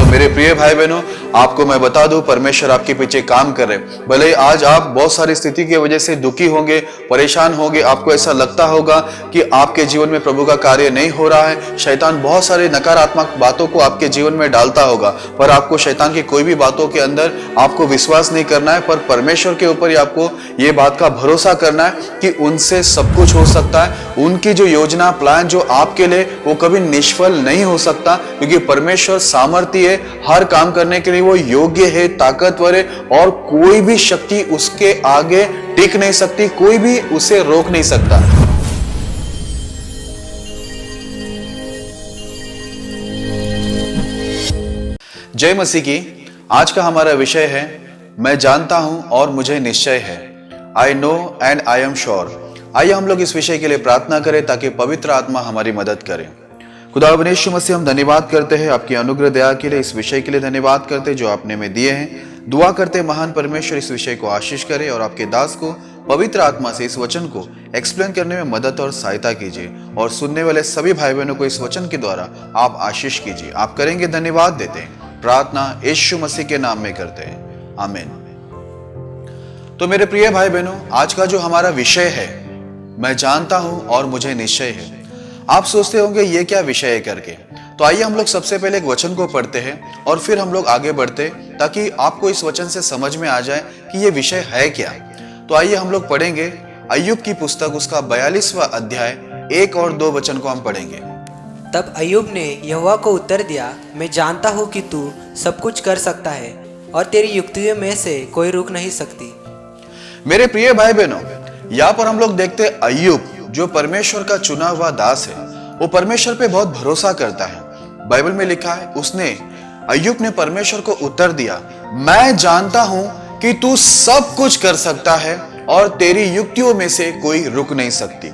मेरे प्रिय भाई बहनों, आपको मैं बता दूं, परमेश्वर आपके पीछे काम कर रहे हैं। भले ही आज आप बहुत सारी स्थिति की वजह से दुखी होंगे, परेशान होंगे, आपको ऐसा लगता होगा कि आपके जीवन में प्रभु का कार्य नहीं हो रहा है, शैतान बहुत सारे नकारात्मक बातों को आपके जीवन में डालता होगा, पर आपको शैतान की कोई भी बातों के अंदर आपको विश्वास नहीं करना है, पर परमेश्वर के ऊपर ही आपको ये बात का भरोसा करना है कि उनसे सब कुछ हो सकता है। उनकी जो योजना प्लान जो आपके लिए, वो कभी निष्फल नहीं हो सकता, क्योंकि परमेश्वर सामर्थ्य है, हर काम करने के लिए वो योग्य है, ताकतवर है, और कोई भी शक्ति उसके आगे टिक नहीं सकती, कोई भी उसे रोक नहीं सकता। जय मसीह की। आज का हमारा विषय है, मैं जानता हूं और मुझे निश्चय है। I know and I am sure. आइए हम लोग इस विषय के लिए प्रार्थना करें ताकि पवित्र आत्मा हमारी मदद करे। खुदावंद यीशु मसीह, हम धन्यवाद करते हैं आपकी अनुग्रह दया के लिए, इस विषय के लिए धन्यवाद करते हैं जो आपने हमें दिए हैं। दुआ करते हैं महान परमेश्वर इस विषय को आशीष करे और आपके दास को पवित्र आत्मा से इस वचन को एक्सप्लेन करने में मदद और सहायता कीजिए, और सुनने वाले सभी भाई बहनों को इस वचन के द्वारा आप आशीष कीजिए। आप करेंगे, धन्यवाद देते हैं। प्रार्थना यीशु मसीह के नाम में करते हैं, आमीन। तो मेरे प्रिय भाई बहनों, आज का जो हमारा विषय है, मैं जानता हूं और मुझे निश्चय है। आप सोचते होंगे ये क्या विषय है करके, तो आइए हम लोग सबसे पहले एक वचन को पढ़ते हैं और फिर हम लोग आगे बढ़ते, ताकि आपको इस वचन से समझ में आ जाए कि ये विषय है क्या। तो आइए हम लोग पढ़ेंगे अय्यूब की पुस्तक, उसका 42वां अध्याय 1 और 2 वचन को हम पढ़ेंगे। तब अय्यूब ने यहोवा को उत्तर दिया, मैं जानता हूँ कि तू सब कुछ कर सकता है और तेरी युक्तियों में से कोई रुक नहीं सकती। मेरे प्रिय भाई बहनों, यहाँ पर हम लोग देखते हैं अय्यूब जो परमेश्वर का चुना हुआ दास है, वो परमेश्वर पे बहुत भरोसा करता है। बाइबल में लिखा है, उसने अय्यूब ने परमेश्वर को उत्तर दिया, मैं जानता हूं कि तू सब कुछ कर सकता है और तेरी युक्तियों में से कोई रुक नहीं सकती।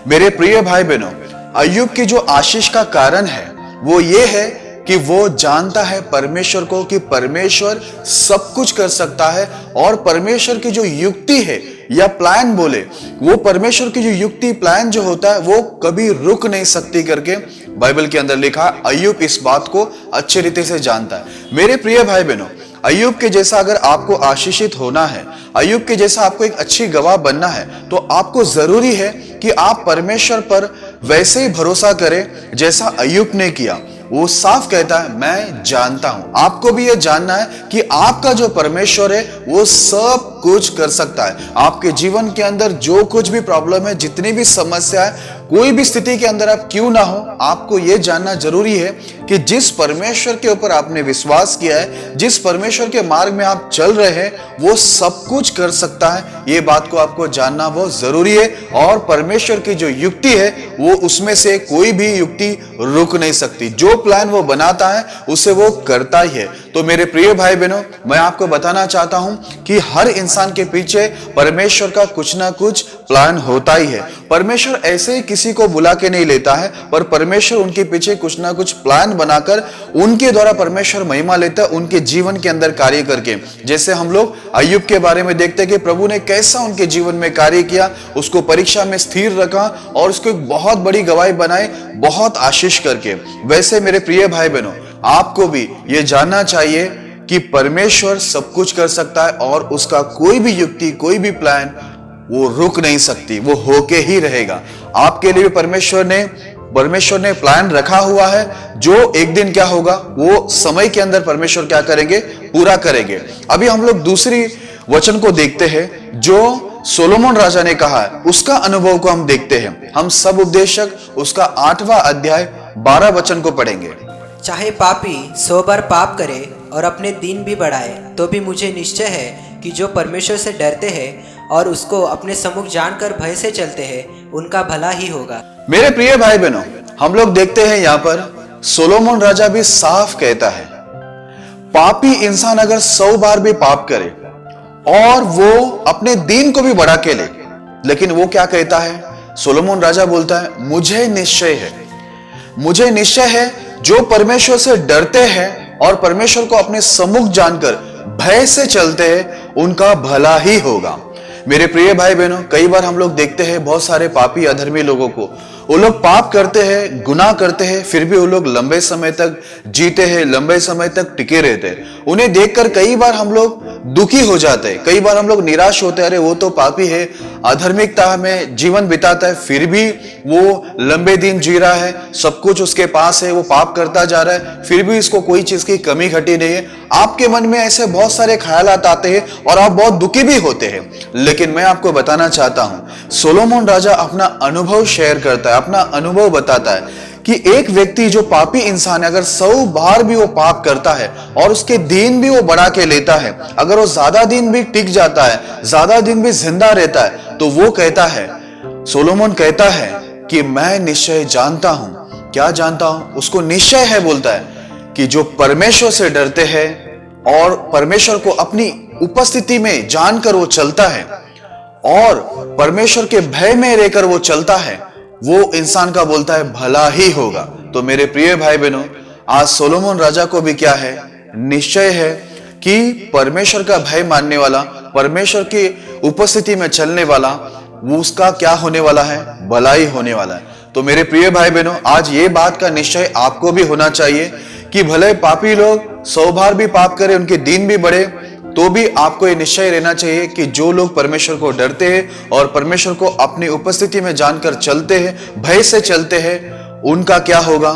मेरे प्रिय भाई बहनों, अय्यूब की जो आशीष का कारण है वो ये है कि वो जानता है परमेश्वर को कि परमेश्वर सब कुछ कर सकता है, और परमेश्वर की जो युक्ति है या प्लान बोले, वो परमेश्वर की जो युक्ति प्लान जो होता है वो कभी रुक नहीं सकती करके बाइबल के अंदर लिखा। अय्यूब इस बात को अच्छे रीति से जानता है। मेरे प्रिय भाई बहनों, अय्यूब के जैसा अगर आपको आशीषित होना है, अय्यूब के जैसा आपको एक अच्छी गवाह बनना है, तो आपको जरूरी है कि आप परमेश्वर पर वैसे ही भरोसा करें जैसा अय्यूब ने किया। वो साफ कहता है, मैं जानता हूं। आपको भी यह जानना है कि आपका जो परमेश्वर है वो सब कुछ कर सकता है। आपके जीवन के अंदर जो कुछ भी प्रॉब्लम है, जितनी भी समस्या है, कोई भी स्थिति के अंदर आप क्यों ना हो, आपको यह जानना जरूरी है कि जिस परमेश्वर के ऊपर आपने विश्वास किया है, जिस परमेश्वर के मार्ग में आप चल रहे हैं, वो सब कुछ कर सकता है। ये बात को आपको जानना बहुत जरूरी है, और परमेश्वर की जो युक्ति है वो उसमें से कोई भी युक्ति रुक नहीं सकती। जो प्लान वो बनाता है उसे वो करता ही है। तो मेरे प्रिय भाई बहनों, मैं आपको बताना चाहता हूं कि हर इंसान के पीछे परमेश्वर का कुछ ना कुछ प्लान होता ही है। परमेश्वर ऐसे ही किसी को बुला के नहीं लेता है, पर परमेश्वर उनके पीछे कुछ ना कुछ प्लान बनाकर उनके द्वारा परमेश्वर महिमा लेता है, उनके जीवन के अंदर कार्य करके। जैसे हम लोग अय्यूब के बारे में देखते हैं कि प्रभु ने कैसा उनके जीवन में कार्य किया, उसको परीक्षा में स्थिर रखा और उसको एक बहुत बड़ी गवाही बनाई, बहुत आशीष करके। वैसे मेरे प्रिय भाई बहनों, आपको भी ये जानना चाहिए कि परमेश्वर सब कुछ कर सकता है, और उसका कोई भी युक्ति, कोई भी प्लान वो रुक नहीं सकती, वो होके ही रहेगा। आपके लिए परमेश्वर ने प्लान रखा हुआ है, जो एक दिन क्या होगा, वो समय के अंदर परमेश्वर क्या करेंगे, पूरा करेंगे। अभी हम लोग दूसरी वचन को देखते हैं जो सोलोमन राजा ने कहा है, उसका अनुभव को हम देखते हैं। हम सब उपदेशक उसका 8वां अध्याय 12 वचन को पढ़ेंगे। चाहे पापी 100 बार पाप करे और अपने दिन भी बढ़ाए, तो भी मुझे निश्चय है कि जो परमेश्वर से डरते हैं और उसको अपने सम्मुख जानकर भय से चलते हैं, उनका भला ही होगा। मेरे प्रिय भाई बहनों, हम लोग देखते हैं यहाँ पर सोलोमन राजा भी साफ कहता है, पापी इंसान अगर 100 बार भी पाप करे और वो अपने दिन को भी बढ़ा के ले, लेकिन वो क्या कहता है, सोलोमन राजा बोलता है, मुझे निश्चय है जो परमेश्वर से डरते हैं और परमेश्वर को अपने सम्मुख जानकर भय से चलते हैं, उनका भला ही होगा। मेरे प्रिय भाई बहनों, कई बार हम लोग देखते हैं बहुत सारे पापी अधर्मी लोगों को, वो लोग पाप करते हैं, गुनाह करते हैं, फिर भी वो लोग लंबे समय तक जीते हैं, लंबे समय तक टिके रहते हैं। उन्हें देखकर कई बार हम लोग दुखी हो जाते हैं, कई बार हम लोग निराश होते हैं, अरे वो तो पापी है, अधर्मिकता में जीवन बिताता है, फिर भी वो लंबे दिन जी रहा है, सब कुछ उसके पास है, वो पाप करता जा रहा है, फिर भी इसको कोई चीज की कमी घटी नहीं है। आपके मन में ऐसे बहुत सारे ख्यालात आते हैं और आप बहुत दुखी भी होते हैं। लेकिन मैं आपको बताना चाहता हूं, सोलोमन राजा अपना अनुभव शेयर करता है, अपना अनुभव बताता है कि एक व्यक्ति जो पापी इंसान है, अगर 100 बार भी वो पाप करता है और उसके दिन भी वो बढ़ा के लेता है, अगर वो ज्यादा दिन भी टिक जाता है, ज्यादा दिन भी जिंदा रहता है, तो वो कहता है, सोलोमन कहता है कि मैं निश्चय जानता हूं। क्या जानता हूं? उसको निश्चय है, बोलता है कि जो परमेश्वर से डरते हैं और परमेश्वर को अपनी उपस्थिति में जानकर वो चलता है और परमेश्वर के भय में रहकर वो चलता है, वो इंसान का बोलता है भला ही होगा। तो मेरे प्रिय भाई बहनों, आज सोलोमन राजा को भी क्या है? निश्चय है कि परमेश्वर का भय मानने वाला, परमेश्वर की उपस्थिति में चलने वाला, वो उसका क्या होने वाला है? भलाई होने वाला है। तो मेरे प्रिय भाई बहनों, आज ये बात का निश्चय आपको भी होना चाहिए कि भले पापी लोग 100 बार भी पाप करें, उनके दिन भी बढ़े, तो भी आपको ये निश्चय रहना चाहिए कि जो लोग परमेश्वर को डरते हैं और परमेश्वर को अपनी उपस्थिति में जानकर चलते हैं, भय से चलते हैं, उनका क्या होगा?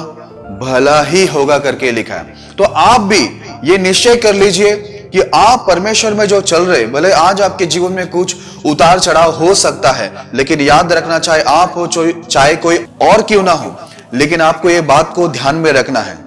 भला ही होगा करके लिखा है। तो आप भी ये निश्चय कर लीजिए कि आप परमेश्वर में जो चल रहे, भले आज आपके जीवन में कुछ उतार चढ़ाव हो सकता है, लेकिन याद रखना, चाहे आप हो चाहे कोई और क्यों ना हो, लेकिन आपको ये बात को ध्यान में रखना है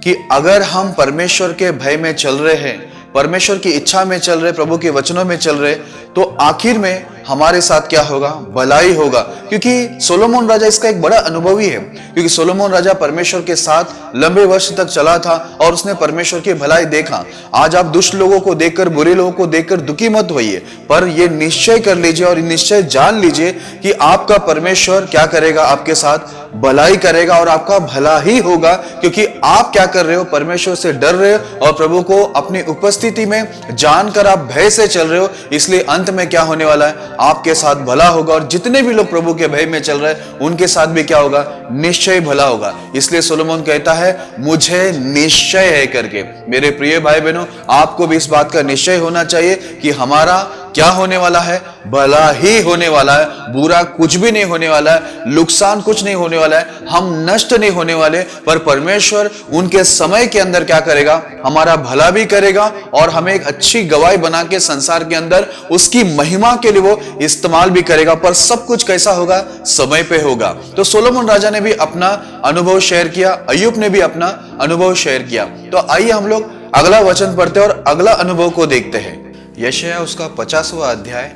कि अगर हम परमेश्वर के भय में चल रहे हैं, परमेश्वर की इच्छा में चल रहे, प्रभु के वचनों में चल रहे, तो आखिर में हमारे साथ क्या होगा? भलाई होगा। क्योंकि सोलोमन राजा इसका एक बड़ा अनुभवी है, क्योंकि सोलोमन राजा परमेश्वर के साथ लंबे वर्ष तक चला था और उसने परमेश्वर की भलाई देखा। आज आप दुष्ट लोगों को देखकर, बुरे लोगों को देखकर दुखी मत होइए, पर यह निश्चय कर लीजिए और निश्चय जान लीजिए कि आपका परमेश्वर क्या करेगा? आपके साथ भलाई करेगा और आपका भला ही होगा, क्योंकि आप क्या कर रहे हो? परमेश्वर से डर रहे हो और प्रभु को अपनी उपस्थिति में जानकर आप भय से चल रहे हो। इसलिए अंत में क्या होने वाला है? आपके साथ भला होगा और जितने भी लोग प्रभु के भय में चल रहे हैं, उनके साथ भी क्या होगा? निश्चय भला होगा। इसलिए सोलोमन कहता है मुझे निश्चय है करके। मेरे प्रिय भाई बहनों, आपको भी इस बात का निश्चय होना चाहिए कि हमारा क्या होने वाला है? भला ही होने वाला है, बुरा कुछ भी नहीं होने वाला है, नुकसान कुछ नहीं होने वाला है, हम नष्ट नहीं होने वाले, पर परमेश्वर उनके समय के अंदर क्या करेगा? हमारा भला भी करेगा और हमें एक अच्छी गवाही बना के संसार के अंदर उसकी महिमा के लिए वो इस्तेमाल भी करेगा। पर सब कुछ कैसा होगा? समय पे होगा। तो सोलोमन राजा ने भी अपना अनुभव शेयर किया, अय्यूब ने भी अपना अनुभव शेयर किया। तो आइए हम लोग अगला वचन पढ़ते हैं और अगला अनुभव को देखते हैं। यशायाह उसका 50वां अध्याय,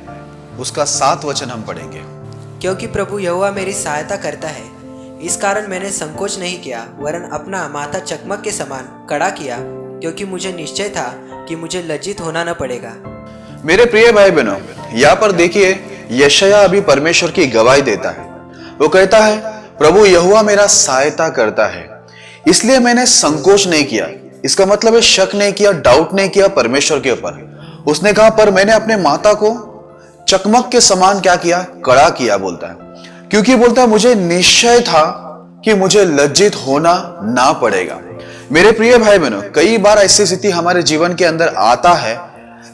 उसका 7 वचन हम पढ़ेंगे। क्योंकि प्रभु यहोवा मेरी सहायता करता है, इस कारण मैंने संकोच नहीं किया, वरन अपना माथा चकमक के समान कड़ा किया, क्योंकि मुझे निश्चय था कि मुझे लज्जित होना न पड़ेगा। मेरे प्रिय भाई बहनों, यहाँ पर देखिए, यशायाह अभी परमेश्वर की गवाही देता है। वो कहता है प्रभु यहोवा मेरा सहायता करता है, इसलिए मैंने संकोच नहीं किया। इसका मतलब है शक नहीं किया, डाउट नहीं किया परमेश्वर के ऊपर। उसने कहा पर मैंने अपने माता को चकमक के समान क्या किया? कड़ा किया, बोलता है। क्योंकि बोलता है मुझे निश्चय था कि मुझे लज्जित होना ना पड़ेगा। मेरे प्रिय भाई बहनों, कई बार ऐसी स्थिति हमारे जीवन के अंदर आता है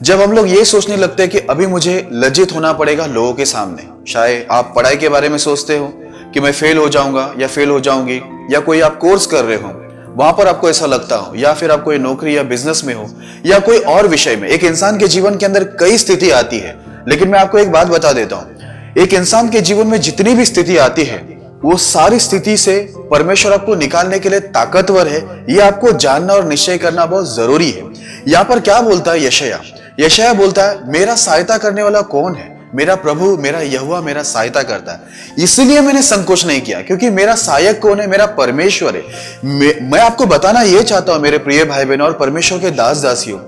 जब हम लोग ये सोचने लगते हैं कि अभी मुझे लज्जित होना पड़ेगा लोगों के सामने। शायद आप पढ़ाई के बारे में सोचते हो कि मैं फेल हो जाऊंगा या फेल हो जाऊंगी, या कोई आप कोर्स कर रहे हो, वहां पर आपको ऐसा लगता हो, या फिर आप कोई नौकरी या बिजनेस में हो, या कोई और विषय में। एक इंसान के जीवन के अंदर कई स्थिति आती है, लेकिन मैं आपको एक बात बता देता हूं, एक इंसान के जीवन में जितनी भी स्थिति आती है, वो सारी स्थिति से परमेश्वर आपको निकालने के लिए ताकतवर है। ये आपको जानना और निश्चय करना बहुत जरूरी है। यहाँ पर क्या बोलता है यशायाह? यशायाह बोलता है मेरा सहायता करने वाला कौन है? मेरा प्रभु, मेरा यहोवा मेरा सहायता करता है, इसलिए मैंने संकोच नहीं किया। क्योंकि मेरा सहायक कौन है? मेरा परमेश्वर है। मैं आपको बताना यह चाहता हूं मेरे प्रिय भाई बहनों और परमेश्वर के दास दासियों,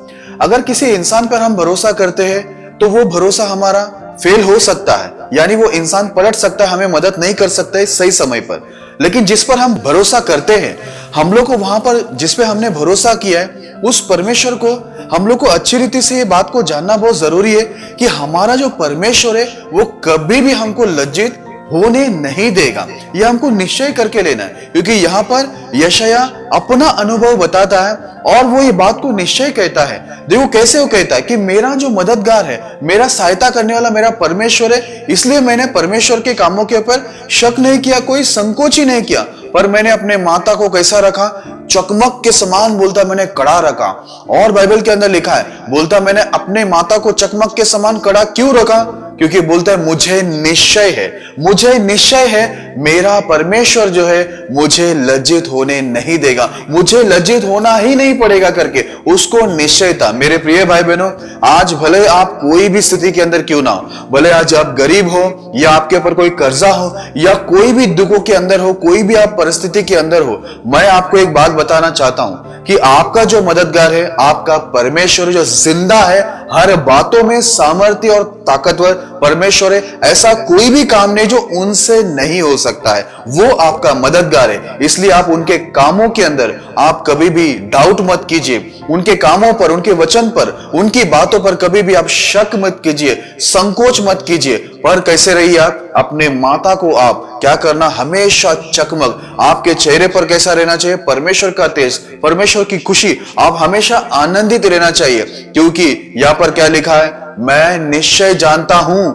अगर किसी इंसान पर हम भरोसा करते हैं तो वो भरोसा हमारा फेल हो सकता है, यानी वो इंसान पलट सकता है, हमें मदद नहीं कर सकता है सही समय पर। लेकिन जिस पर हम भरोसा करते हैं, हम लोग को वहां पर जिस पे हमने भरोसा किया है, उस परमेश्वर को हम लोग को अच्छी रीति से ये बात को जानना बहुत जरूरी है कि हमारा जो परमेश्वर है वो कभी भी हमको लज्जित होने नहीं देगा। यह हमको निश्चय करके लेना है, क्योंकि यहाँ पर यशायाह अपना अनुभव बताता है और वो ये बात को निश्चय कहता है। देखो कैसे वो कहता है कि मेरा जो मददगार है, मेरा सहायता करने वाला मेरा परमेश्वर है, इसलिए मैंने परमेश्वर के कामों के ऊपर शक नहीं किया, कोई संकोच ही नहीं किया, पर मैंने अपने माता को कैसा रखा, चकमक के समान बोलता मैंने कड़ा रखा। और बाइबल के अंदर लिखा है, बोलता मैंने अपने माता को चकमक के समान कड़ा क्यों रखा, क्योंकि बोलता है मुझे निश्चय है मेरा परमेश्वर जो है मुझे लज्जित होने नहीं देगा, मुझे लज्जित होना ही नहीं पड़ेगा करके उसको निश्चय था। मेरे प्रिय भाई बहनों, आज भले आप कोई भी स्थिति के अंदर क्यों ना हो, भले आज आप गरीब हो या आपके ऊपर कोई कर्जा हो या कोई भी दुखों के अंदर हो, कोई भी आप परिस्थिति के अंदर हो, मैं आपको एक बात बताना चाहता हूं कि आपका जो मददगार है, आपका परमेश्वर जो जिंदा है, हर बातों में सामर्थ्य और ताकतवर परमेश्वर है। ऐसा कोई भी काम नहीं जो उनसे नहीं हो सकता है, वो आपका मददगार है। इसलिए आप उनके कामों के अंदर आप कभी भी डाउट मत कीजिए, उनके कामों पर, उनके वचन पर, उनकी बातों पर कभी भी आप शक मत कीजिए, संकोच मत कीजिए। पर कैसे रहिए आप, अपने माता को आप क्या करना, हमेशा चकमक आपके चेहरे पर कैसा रहना चाहिए, परमेश्वर का तेज, परमेश्वर की खुशी, आप हमेशा आनंदित रहना चाहिए। क्योंकि यहां पर क्या लिखा है, मैं निश्चय जानता हूं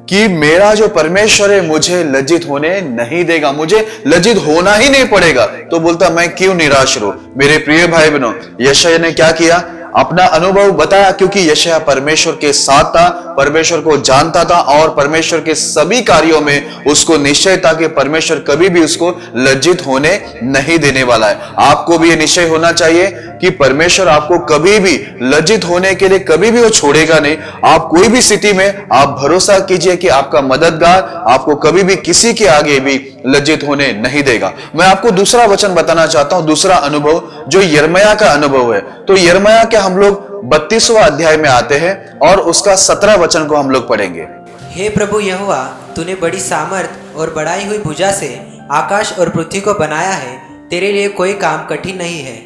कि मेरा जो परमेश्वर है मुझे लज्जित होने नहीं देगा, मुझे लज्जित होना ही नहीं पड़ेगा। तो बोलता मैं क्यों निराश रहूं। मेरे प्रिय भाई बहनों, यशायाह ने क्या किया, अपना अनुभव बताया, क्योंकि यशायाह परमेश्वर के साथ था, परमेश्वर को जानता था और परमेश्वर के सभी कार्यों में उसको निश्चय था कि परमेश्वर कभी भी उसको लज्जित होने नहीं देने वाला है। आपको भी ये निश्चय होना चाहिए कि परमेश्वर आपको कभी भी लज्जित होने के लिए कभी भी वो छोड़ेगा नहीं। आप कोई भी स्थिति में आप भरोसा कीजिए कि आपका मददगार आपको कभी भी किसी के आगे भी लज्जित होने नहीं देगा। मैं आपको दूसरा वचन बताना चाहता हूं, दूसरा अनुभव जो यिर्मयाह का अनुभव है। तो यिर्मयाह के हम लोग 32वां अध्याय में आते हैं और उसका 17 वचन को हम लोग पढ़ेंगे। हे प्रभु यहोवा, तूने बड़ी सामर्थ और बढ़ाई हुई भुजा से आकाश और पृथ्वी को बनाया है, तेरे लिए कोई काम कठिन नहीं है।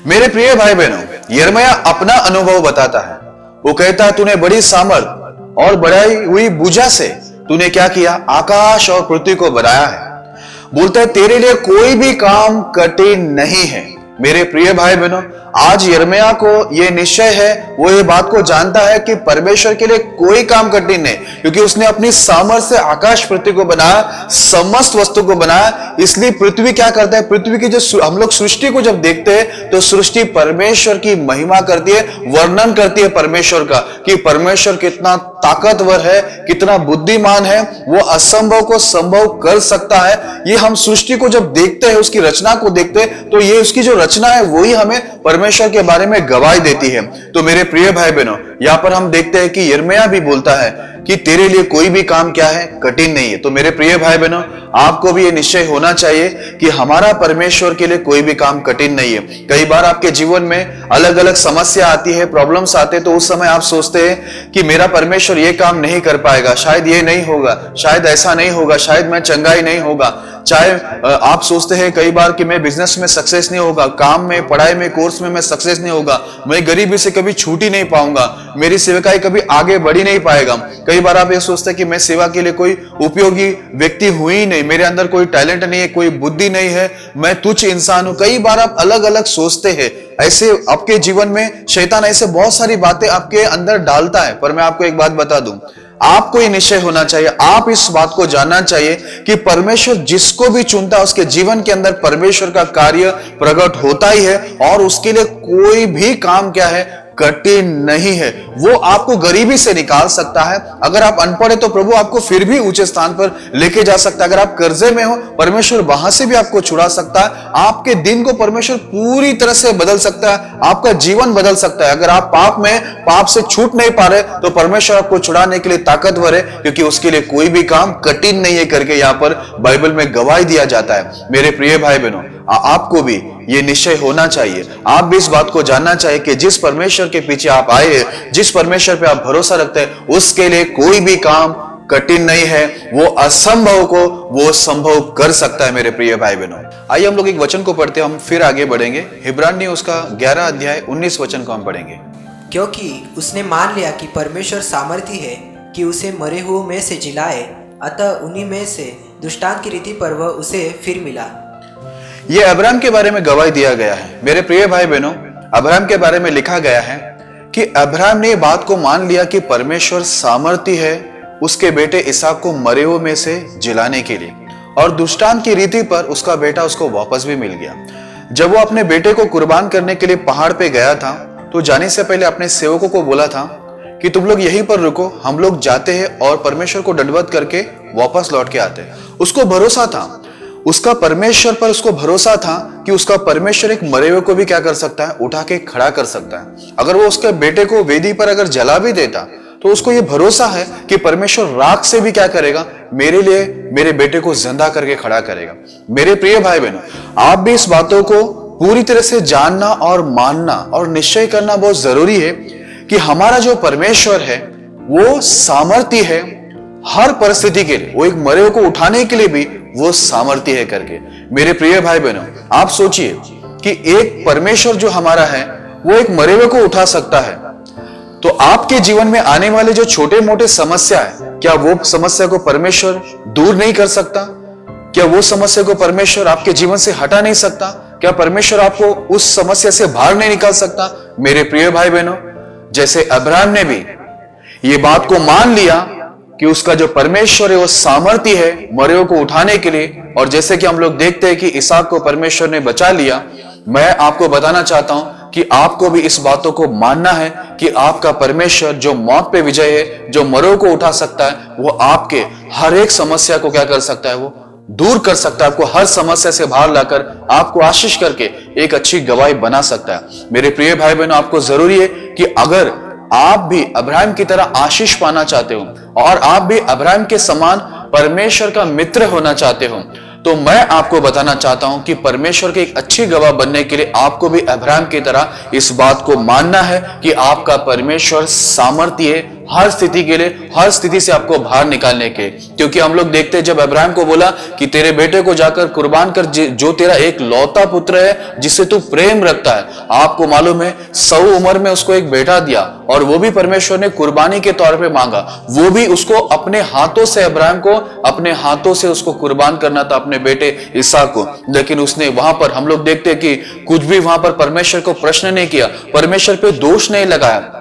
मेरे प्रिय भाई बहनों, यिर्मयाह अपना अनुभव बताता है। वो कहता है तूने बड़ी सामर्थ और बढ़ाई हुई भुजा से तूने क्या किया, आकाश और पृथ्वी को बनाया है। बोलता है तेरे लिए कोई भी काम कठिन नहीं है। मेरे प्रिय भाई बहनों, आज यिर्मयाह को यह निश्चय है, वो ये बात को जानता है कि परमेश्वर के लिए कोई काम कठिन नहीं, क्योंकि उसने अपनी सामर्थ्य से आकाश पृथ्वी को बनाया, समस्त वस्तु को बनाया। इसलिए पृथ्वी क्या करता है, पृथ्वी की जो हम लोग सृष्टि को जब देखते हैं तो सृष्टि परमेश्वर की महिमा करती है, वर्णन करती है परमेश्वर का कि परमेश्वर कितना ताकतवर है, कितना बुद्धिमान है, वो असंभव को संभव कर सकता है। ये हम सृष्टि को जब देखते हैं, उसकी रचना को देखते हैं, तो ये उसकी जो रचना है वही हमें परमेश्वर के बारे में गवाही देती है। तो मेरे प्रिय भाई बहनों, यहां पर हम देखते हैं कि यिर्मयाह भी बोलता है कि तेरे लिए कोई भी काम क्या है, कठिन नहीं है। तो मेरे प्रिय भाई बहनों, आपको भी ये निश्चय होना चाहिए कि हमारा परमेश्वर के लिए कोई भी काम कठिन नहीं है। कई बार आपके जीवन में अलग अलग समस्या आती है, प्रॉब्लम्स आते हैं, तो उस समय आप सोचते हैं कि मेरा परमेश्वर ये काम नहीं कर पाएगा, शायद ये नहीं होगा, शायद ऐसा नहीं होगा, शायद मैं चंगा ही नहीं होगा। चाहे आप सोचते हैं कई बार कि मैं बिजनेस में सक्सेस नहीं होगा, काम में, पढ़ाई में, कोर्स में मैं सक्सेस नहीं होगा, मैं गरीबी से कभी छूट ही नहीं पाऊंगा, मेरी सेवकाई कभी आगे बढ़ ही नहीं पाएगा। कई बार आप ये सोचते हैं कि मैं सेवा के लिए कोई उपयोगी व्यक्ति हुई ही नहीं, मेरे अंदर कोई टैलेंट नहीं है, कोई बुद्धि नहीं है, मैं तुच्छ इंसान हूं। कई बार आप अलग अलग सोचते हैं। ऐसे आपके जीवन में शैतान ऐसे बहुत सारी बातें आपके अंदर डालता है। पर मैं आपको एक बात बता दूं, आपको ये निश्चय होना चाहिए, आप इस बात को जानना चाहिए कि परमेश्वर जिसको भी चुनता है उसके जीवन के अंदर परमेश्वर का कार्य प्रकट होता ही है और उसके लिए कोई भी काम क्या है, कठिन नहीं है। वो आपको गरीबी से निकाल सकता है। अगर आप अनपढ़ है तो प्रभु आपको फिर भी ऊंचे स्थान पर लेके जा सकता है। अगर आप कर्जे में हो, परमेश्वर वहां से भी आपको छुड़ा सकता है। आपके दिन को परमेश्वर पूरी तरह से बदल सकता है, आपका जीवन बदल सकता है। अगर आप पाप से छूट नहीं पा रहे तो परमेश्वर आपको छुड़ाने के लिए ताकतवर है, क्योंकि उसके लिए कोई भी काम कठिन नहीं है करके यहाँ पर बाइबल में गवाही दिया जाता है। मेरे प्रिय भाई बहनों, आपको भी ये निश्चय होना चाहिए, आप भी इस बात को जानना चाहिए कि जिस परमेश्वर के पीछे आप आए हैं, जिस परमेश्वर पे आप भरोसा रखते हैं, उसके लिए कोई भी काम कठिन नहीं है। वो असंभव को वो संभव कर सकता है। मेरे प्रिय भाई बहनों, आइए हम लोग एक वचन को पढ़ते हैं, हम फिर आगे बढ़ेंगे। इब्रानियों उसका 11 अध्याय 19 वचन को हम पढ़ेंगे। क्योंकि उसने मान लिया कि परमेश्वर सामर्थी है कि उसे मरे हुओं में से जिलाए, अतः उन्हीं में से दृष्टांत की रीति पर वह उसे फिर मिला। ये अब्राहम के बारे में गवाही दिया गया है। मेरे प्रिय भाई बहनों, अब्राहम के बारे में लिखा गया है कि अब्राहम ने बात को मान लिया कि परमेश्वर सामर्थी है उसके बेटे इसहाक को मरे हुए में से जिलाने के लिए, और दुष्टांत की रीति पर उसका बेटा उसको वापस भी मिल गया। जब वो अपने बेटे को कुर्बान करने के लिए पहाड़ पे गया था तो जाने से पहले अपने सेवकों को बोला था कि तुम लोग यहीं पर रुको, हम लोग जाते हैं और परमेश्वर को दंडवत करके वापस लौट के आते हैं। उसको भरोसा था, उसका परमेश्वर पर उसको भरोसा था कि उसका परमेश्वर एक मरे हुए को भी क्या कर सकता है, उठा के खड़ा कर सकता है। अगर वो उसके बेटे को वेदी पर अगर जला भी देता तो उसको ये भरोसा है कि परमेश्वर राख से भी क्या करेगा, मेरे लिए मेरे बेटे को जिंदा करके खड़ा करेगा। मेरे प्रिय भाई बहनों, आप भी इस बातों को पूरी तरह से जानना और मानना और निश्चय करना बहुत जरूरी है कि हमारा जो परमेश्वर है वो सामर्थी है हर परिस्थिति के लिए, वो एक मरे हुए को उठाने के लिए भी वो सामर्थी है करके। मेरे प्रिय भाई बहनों, आप सोचिए कि एक परमेश्वर जो हमारा है वो एक मरे हुए को उठा सकता है, तो आपके जीवन में आने वाले जो छोटे मोटे समस्या है, क्या वो समस्या को परमेश्वर दूर नहीं कर सकता? क्या वो समस्या को परमेश्वर आपके जीवन से हटा नहीं सकता? क्या परमेश्वर आपको उस समस्या से बाहर नहीं निकाल सकता? मेरे प्रिय भाई बहनों, जैसे अब्राहम ने भी ये बात को मान लिया कि उसका जो परमेश्वर है वो सामर्थी है मरे हुए को उठाने के लिए, और जैसे कि हम लोग देखते हैं कि इसहाक को परमेश्वर ने बचा लिया, मैं आपको बताना चाहता हूं कि आपको भी इस बातों को मानना है कि आपका परमेश्वर जो मौत पे विजय है, जो मरे को उठा सकता है, वो आपके हर एक समस्या को क्या कर सकता है, वो दूर कर सकता है, आपको हर समस्या से बाहर लाकर आपको आशीष करके एक अच्छी गवाही बना सकता है। मेरे प्रिय भाई बहनों, आपको जरूरी है कि अगर आप भी अब्राहम की तरह आशीष पाना चाहते हो और आप भी अब्राहम के समान परमेश्वर का मित्र होना चाहते हो, तो मैं आपको बताना चाहता हूं कि परमेश्वर के एक अच्छी गवाह बनने के लिए आपको भी अब्राहम की तरह इस बात को मानना है कि आपका परमेश्वर सामर्थ्य है हर स्थिति के लिए, हर स्थिति से आपको बाहर निकालने के। क्योंकि हम लोग देखते हैं जब अब्राहम को बोला कि तेरे बेटे को जाकर कुर्बान कर, जो तेरा एक लौता पुत्र है जिससे तू प्रेम रखता है, आपको मालूम है 100 उम्र में उसको एक बेटा दिया, और वो भी परमेश्वर ने कुर्बानी के तौर पे मांगा, वो भी उसको अपने हाथों से, अब्राहम को अपने हाथों से उसको कुर्बान करना था, अपने बेटे इसहाक को। लेकिन उसने वहां पर हम लोग देखते हैं कि कुछ भी वहां पर परमेश्वर को प्रश्न नहीं किया, परमेश्वर पे दोष नहीं लगाया,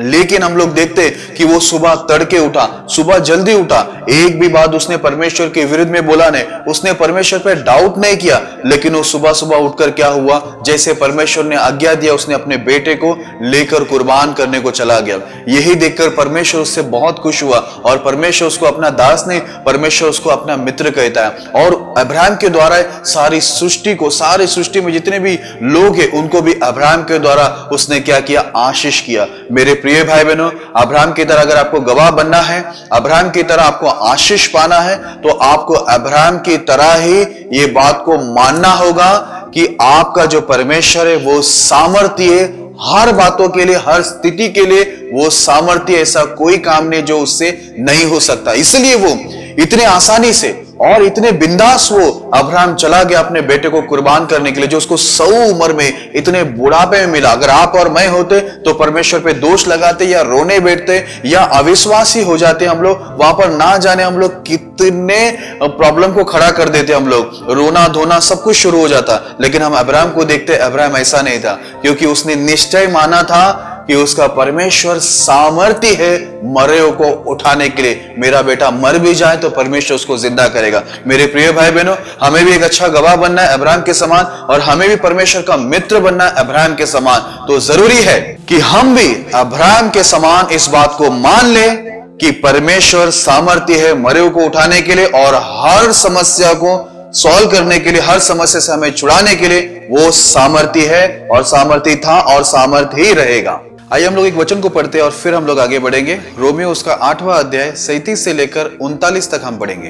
लेकिन हम लोग देखते कि वो सुबह तड़के उठा, सुबह जल्दी उठा, एक भी बात उसने परमेश्वर के विरुद्ध में बोला नहीं, उसने परमेश्वर पे डाउट नहीं किया, लेकिन वो सुबह सुबह उठकर क्या हुआ, जैसे परमेश्वर ने आज्ञा दिया उसने अपने बेटे को लेकर कुर्बान करने को चला गया। यही देखकर परमेश्वर उससे बहुत खुश हुआ और परमेश्वर उसको अपना दास नहीं, परमेश्वर उसको अपना मित्र कहता है। और अब्राहम के द्वारा सारी सृष्टि को, सारी सृष्टि में जितने भी लोग हैं उनको भी अब्राहम के द्वारा उसने क्या किया, आशीष किया। मेरे प्रिय भाई बहनों, अब्राहम की तरह अगर आपको गवाह बनना है, अब्राहम की तरह आपको आशीष पाना है, तो आपको अब्राहम की तरह ही ये बात को मानना होगा कि आपका जो परमेश्वर है वो सामर्थ्य है हर बातों के लिए, हर स्थिति के लिए वो सामर्थ्य, ऐसा कोई काम नहीं जो उससे नहीं हो सकता। इसलिए वो इतने आसानी से और इतने बिंदास वो अब्राहम चला गया अपने बेटे को कुर्बान करने के लिए, जो उसको 100 उम्र में इतने बुढ़ापे में मिला। अगर आप और मैं होते तो परमेश्वर पे दोष लगाते या रोने बैठते या अविश्वासी हो जाते हम लोग, वहां पर ना जाने हम लोग कितने प्रॉब्लम को खड़ा कर देते, हम लोग रोना धोना सब कुछ शुरू हो जाता। लेकिन हम अब्राहम को देखते, अब्राहम ऐसा नहीं था, क्योंकि उसने निश्चय माना था कि उसका परमेश्वर सामर्थ्य है मरे को उठाने के लिए। मेरा बेटा मर भी जाए तो परमेश्वर उसको जिंदा करेगा। मेरे प्रिय भाई बहनों, हमें भी एक अच्छा गवाह बनना है अब्राहम के समान, और हमें भी परमेश्वर का मित्र बनना है अब्राहम के समान। तो जरूरी है कि हम भी अब्राहम के समान इस बात को मान ले कि परमेश्वर सामर्थ्य है मरे को उठाने के लिए और हर समस्या को सॉल्व करने के लिए, हर समस्या से हमें छुड़ाने के लिए वो सामर्थ्य है और सामर्थ्य था और सामर्थ्य ही रहेगा। आइए हम लोग एक वचन को पढ़ते हैं और फिर हम लोग आगे बढ़ेंगे। रोमियो उसका 8वां अध्याय 37 से लेकर 39 तक हम पढ़ेंगे।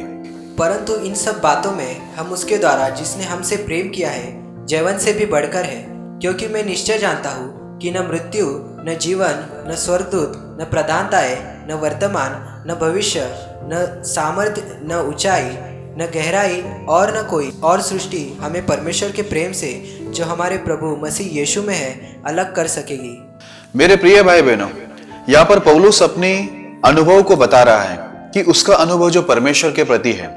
परंतु इन सब बातों में हम उसके द्वारा जिसने हमसे प्रेम किया है जैवन से भी बढ़कर है, क्योंकि मैं निश्चय जानता हूँ कि न मृत्यु, न जीवन, न स्वर्गदूत, न प्रधानताएं, न वर्तमान, न भविष्य, न सामर्थ्य, न ऊंचाई, न गहराई और न कोई और सृष्टि हमें परमेश्वर के प्रेम से जो हमारे प्रभु मसीह यीशु में है अलग कर सकेगी। मेरे प्रिय भाई बहनों, यहाँ पर पौलुस अपनी अनुभव को बता रहा है कि उसका अनुभव जो परमेश्वर के प्रति है।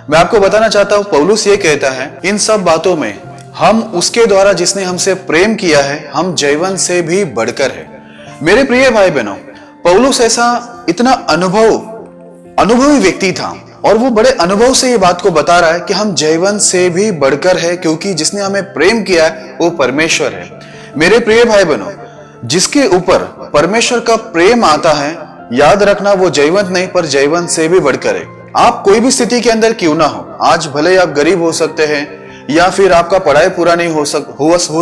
मैं आपको बताना चाहता हूं, पौलुस ये कहता है इन सब बातों में हम उसके द्वारा जिसने हमसे प्रेम किया है, हम जयवंत से भी बढ़कर है। मेरे प्रिय भाई बहनों, पौलुस ऐसा इतना अनुभवी व्यक्ति था और वो बड़े अनुभव से ये बात को बता रहा है कि हम जयवंत से भी बढ़कर है, क्योंकि जिसने हमें प्रेम किया है वो परमेश्वर है। मेरे प्रिय भाई बहनों, जिसके ऊपर परमेश्वर का प्रेम आता है, याद रखना वो जयवंत नहीं पर जयवंत से भी बढ़कर है। आप कोई भी स्थिति के अंदर क्यों ना हो, आज भले आप गरीब हो सकते हैं, या फिर आपका पढ़ाई पूरा नहीं हो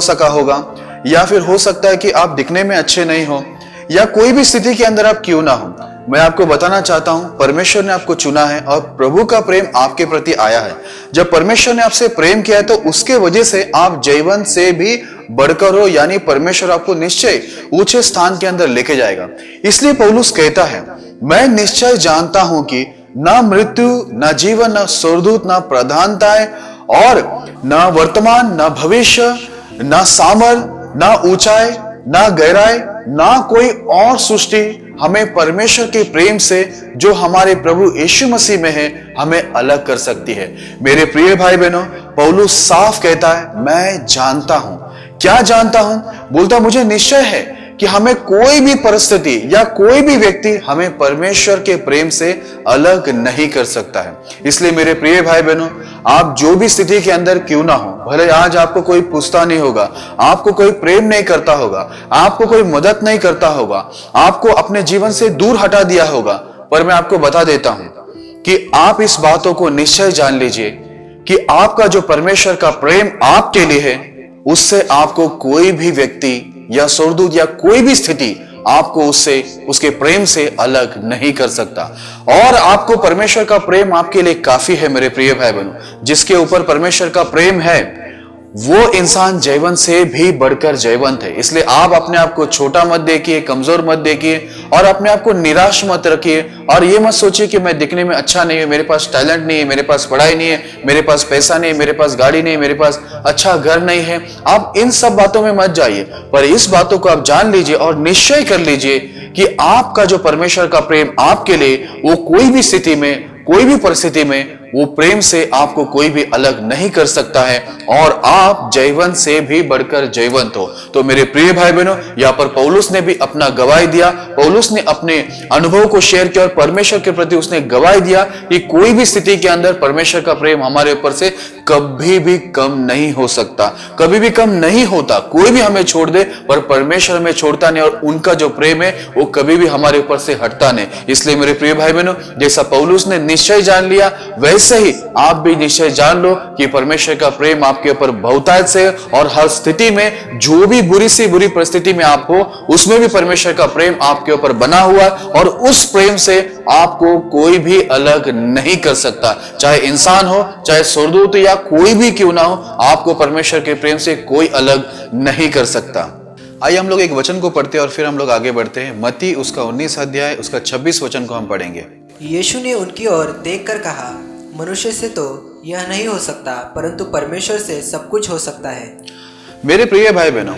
सका होगा, या फिर हो सकता है कि आप दिखने में अच्छे नहीं हो, या कोई भी स्थिति के अंदर आप क्यों ना हो, मैं आपको बताना चाहता हूं परमेश्वर ने आपको चुना है और प्रभु का प्रेम आपके प्रति आया है। जब परमेश्वर ने आपसे प्रेम किया है तो उसके वजह से आप जयवंत से भी बढ़कर हो, यानी परमेश्वर आपको निश्चय ऊंचे स्थान के अंदर लेके जाएगा। इसलिए पौलुस कहता है, मैं निश्चय जानता हूं कि ना मृत्यु, ना जीवन, ना स्वर्गदूत, ना प्रधानताएं और ना वर्तमान, ना भविष्य, ना सामर, ना ऊंचाई, ना गहराई, ना कोई और सृष्टि हमें परमेश्वर के प्रेम से जो हमारे प्रभु यीशु मसीह में है हमें अलग कर सकती है। मेरे प्रिय भाई बहनों, पौलुस साफ कहता है, मैं जानता हूं। क्या जानता हूं? बोलता मुझे निश्चय है कि हमें कोई भी परिस्थिति या कोई भी व्यक्ति हमें परमेश्वर के प्रेम से अलग नहीं कर सकता है। इसलिए मेरे प्रिय भाई बहनों, आप जो भी स्थिति के अंदर क्यों ना हो, भले आज आपको कोई पूछता नहीं होगा, आपको कोई प्रेम नहीं करता होगा, आपको कोई मदद नहीं करता होगा, आपको अपने जीवन से दूर हटा दिया होगा, पर मैं आपको बता देता हूं कि आप इस बातों को निश्चय जान लीजिए कि आपका जो परमेश्वर का प्रेम आपके लिए है, उससे आपको कोई भी व्यक्ति या स्वर्गदूत या कोई भी स्थिति आपको उससे, उसके प्रेम से अलग नहीं कर सकता। और आपको परमेश्वर का प्रेम आपके लिए काफी है। मेरे प्रिय भाई बहनों, जिसके ऊपर परमेश्वर का प्रेम है वो इंसान जयवंत से भी बढ़कर जयवंत है। इसलिए आप अपने आप को छोटा मत देखिए, कमजोर मत देखिए और अपने आप को निराश मत रखिए और ये मत सोचिए कि मैं दिखने में अच्छा नहीं है, मेरे पास टैलेंट नहीं है, मेरे पास पढ़ाई नहीं है, मेरे पास पैसा नहीं है, मेरे पास गाड़ी नहीं है, मेरे पास अच्छा घर नहीं है। आप इन सब बातों में मत जाइए, पर इस बातों को आप जान लीजिए और निश्चय कर लीजिए कि आपका जो परमेश्वर का प्रेम आपके लिए, वो कोई भी स्थिति में, कोई भी परिस्थिति में, वो प्रेम से आपको कोई भी अलग नहीं कर सकता है और आप जयवंत से भी बढ़कर जयवंत हो। तो मेरे प्रिय भाई बहनों, यहाँ पर पौलुस ने भी अपना गवाही दिया, पौलुस ने अपने अनुभव को शेयर किया और परमेश्वर के प्रति उसने गवाही दिया कि कोई भी स्थिति के अंदर परमेश्वर का प्रेम हमारे ऊपर से कभी भी कम नहीं हो सकता, कभी भी कम नहीं होता। कोई भी हमें छोड़ दे पर परमेश्वर हमें छोड़ता नहीं और उनका जो प्रेम है वो कभी भी हमारे ऊपर से हटता नहीं। इसलिए मेरे प्रिय भाई बहनों, जैसा पौलुस ने निश्चय जान लिया वैसे ही आप भी निश्चय जान लो कि परमेश्वर का प्रेम आपके ऊपर बहुतायत से, और हर स्थिति में जो भी बुरी से बुरी परिस्थिति में आप हो उसमें भी परमेश्वर का प्रेम आपके ऊपर बना हुआ और उस प्रेम से आपको कोई भी अलग नहीं कर सकता। चाहे इंसान हो, चाहे स्वर्गदूत या कोई भी क्यों ना हो, आपको परमेश्वर के प्रेम से कोई अलग नहीं कर सकता। आइए हम लोग एक वचन को पढ़ते हैं और फिर हम लोग आगे बढ़ते हैं। मत्ती उसका 19 अध्याय उसका 26 वचन को हम पढ़ेंगे। यीशु ने उनकी ओर देखकर कहा, मनुष्य से तो यह नहीं हो सकता, परंतु परमेश्वर से सब कुछ हो सकता है। मेरे प्रिय भाई बहनों,